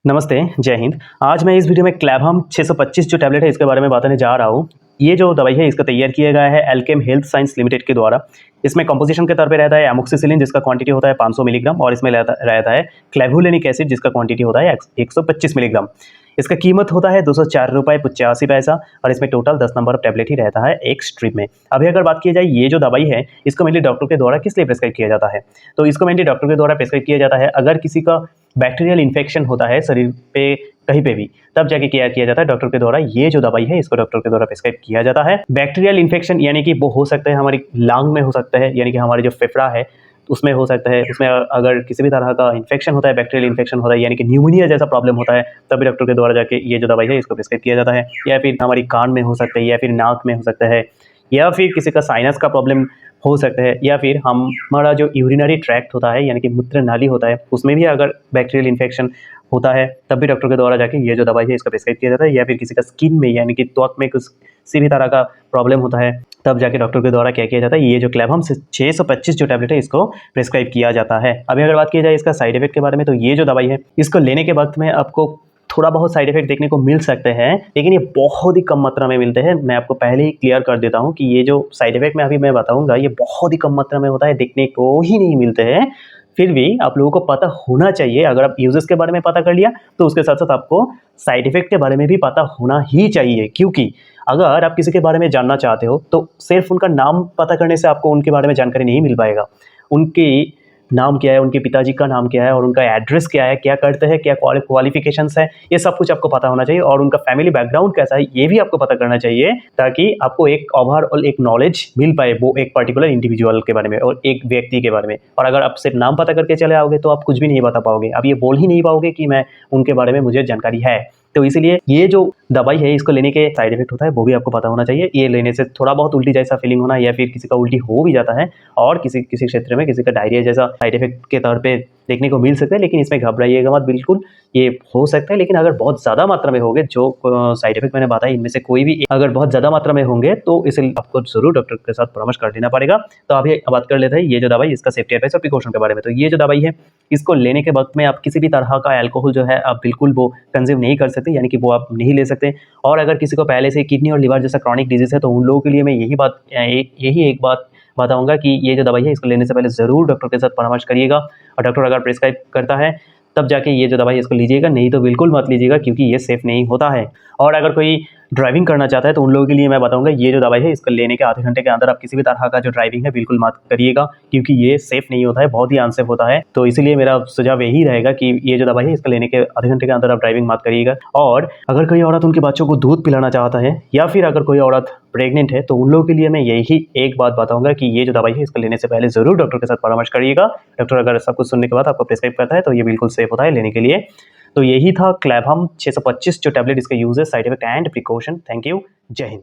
नमस्ते, जय हिंद। आज मैं इस वीडियो में क्लेवहम 625 जो टैबलेट है इसके बारे में बताने जा रहा हूँ। ये जो दवाई है इसका तैयार किया गया है अल्केम हेल्थ साइंस लिमिटेड के द्वारा। इसमें कंपोजिशन के तौर पे रहता है एमोक्सिसिलिन जिसका क्वांटिटी होता है 500 मिलीग्राम और इसमें रहता है क्लेवुलेनिक एसिड जिसका क्वांटिटी होता है 125 मिलीग्राम। इसका कीमत होता है 204 रुपये 85 पैसा और इसमें टोटल 10 नंबर ऑफ टैबलेट ही रहता है एक स्ट्रिप में। अभी अगर बात की जाए ये जो दवाई है इसको मेनली डॉक्टर के द्वारा किस लिए प्रेस्क्राइब किया जाता है, तो इसको मेनली डॉक्टर के द्वारा प्रेस्क्राइब किया जाता है अगर किसी का बैक्टीरियल इन्फेक्शन होता है शरीर पे कहीं पे भी, तब जाके क्या किया जाता है डॉक्टर के द्वारा ये जो दवाई है इसको डॉक्टर के द्वारा प्रेस्क्राइब किया जाता है। बैक्टीरियल इन्फेक्शन यानी कि वो हो सकता है हमारी लंग में हो सकता है, यानी कि हमारे जो फेफड़ा है उसमें हो सकता है, उसमें अगर किसी भी तरह का इन्फेक्शन होता है, बैक्टीरियल इन्फेक्शन होता है यानी कि न्यूमोनिया जैसा प्रॉब्लम होता है, तभी डॉक्टर के द्वारा जाके ये जो दवाई है इसको प्रेस्क्राइब किया जाता है। या फिर हमारी कान में हो सकता है, या फिर नाक में हो सकता है, या फिर किसी का साइनस का प्रॉब्लम हो सकता है, या फिर हमारा जो यूरिनरी ट्रैक्ट होता है यानी कि मूत्र नाली होता है उसमें भी अगर बैक्टीरियल इन्फेक्शन होता है तब भी डॉक्टर के द्वारा जाके ये जो दवाई है इसका प्रेस्क्राइब किया जाता है। या फिर किसी का स्किन में यानी कि त्वक में किसी भी तरह का प्रॉब्लम होता है तब जाके डॉक्टर के द्वारा क्या किया जाता है ये जो क्लेवहम 625 जो टैबलेट है इसको प्रेस्क्राइब किया जाता है। अभी अगर बात की जाए इसका साइड इफेक्ट के बारे में, तो ये जो दवाई है इसको लेने के वक्त में आपको थोड़ा बहुत साइड इफेक्ट देखने को मिल सकते हैं, लेकिन ये बहुत ही कम मात्रा में मिलते हैं। मैं आपको पहले ही क्लियर कर देता हूँ कि ये जो साइड इफेक्ट में अभी मैं बताऊंगा ये बहुत ही कम मात्रा में होता है, देखने को ही नहीं मिलते हैं। फिर भी आप लोगों को पता होना चाहिए, अगर आप यूजेस के बारे में पता कर लिया तो उसके साथ साथ आपको साइड इफेक्ट के बारे में भी पता होना ही चाहिए। क्योंकि अगर आप किसी के बारे में जानना चाहते हो तो सिर्फ उनका नाम पता करने से आपको उनके बारे में जानकारी नहीं मिल पाएगा। उनकी नाम क्या है, उनके पिताजी का नाम क्या है और उनका एड्रेस क्या है, क्या करते हैं, क्या क्वालिफिकेशंस है, ये सब कुछ आपको पता होना चाहिए। और उनका फैमिली बैकग्राउंड कैसा है ये भी आपको पता करना चाहिए, ताकि आपको एक ओवरऑल एक नॉलेज मिल पाए वो एक पर्टिकुलर इंडिविजुअल के बारे में और एक व्यक्ति के बारे में। और अगर आप सिर्फ नाम पता करके चले आओगे तो आप कुछ भी नहीं बता पाओगे, आप ये बोल ही नहीं पाओगे कि मैं उनके बारे में मुझे जानकारी है। तो इसीलिए ये जो दवाई है इसको लेने के साइड इफेक्ट होता है वो भी आपको पता होना चाहिए। ये लेने से थोड़ा बहुत उल्टी जैसा फीलिंग होना या फिर किसी का उल्टी हो भी जाता है और किसी किसी क्षेत्र में किसी का डायरिया जैसा साइड इफेक्ट के तौर पे देखने को मिल सकता है, लेकिन इसमें घबराइएगा मत बिल्कुल, ये हो सकता है। लेकिन अगर बहुत ज़्यादा मात्रा में होंगे, जो साइड इफेक्ट मैंने बताया इनमें से कोई भी अगर बहुत ज़्यादा मात्रा में होंगे तो इसलिए आपको जरूर डॉक्टर के साथ परामर्श कर लेना पड़ेगा। तो अभी बात कर लेते हैं ये जो दवाई इसका सेफ्टी एडवाइस और प्रिकॉशन के बारे में। तो ये जो दवाई है इसको लेने के वक्त में आप किसी भी तरह का अल्कोहल जो है आप बिल्कुल वो कंज्यूम नहीं कर सकते, यानी कि वो आप नहीं ले सकते। और अगर किसी को पहले से किडनी और लिवर जैसा क्रॉनिक डिजीज है तो उन लोगों के लिए मैं यही एक बात बताऊंगा कि ये जो दवाई है इसको लेने से पहले ज़रूर डॉक्टर के साथ परामर्श करिएगा। और डॉक्टर अगर प्रिस्क्राइब करता है तब जाके ये जो दवाई है इसको लीजिएगा, नहीं तो बिल्कुल मत लीजिएगा क्योंकि ये सेफ़ नहीं होता है। और अगर कोई ड्राइविंग करना चाहता है तो उन लोगों के लिए मैं बताऊंगा ये जो दवाई है इसको लेने के आधे घंटे के अंदर आप किसी भी तरह का जो ड्राइविंग है बिल्कुल मत करिएगा, क्योंकि ये सेफ़ नहीं होता है, बहुत ही अनसेफ होता है। तो इसीलिए मेरा सुझाव यही रहेगा कि ये जो दवाई है इसको लेने के आधे घंटे के अंदर आप ड्राइविंग मत करिएगा। और अगर कोई औरत उनके बच्चों को दूध पिलाना चाहता है या फिर अगर कोई औरत प्रेग्नेंट है तो उन लोगों के लिए मैं यही एक बात बताऊंगा कि ये जो दवाई है इसको लेने से पहले ज़रूर डॉक्टर के साथ परामर्श करिएगा। डॉक्टर अगर सब कुछ सुनने के बाद आपको प्रिस्क्राइब करता है तो ये बिल्कुल सेफ होता है लेने के लिए। तो यही था क्लेवहम 625 जो टैबलेट, इसका यूज है, side effect and precaution. Thank you, जय हिंद।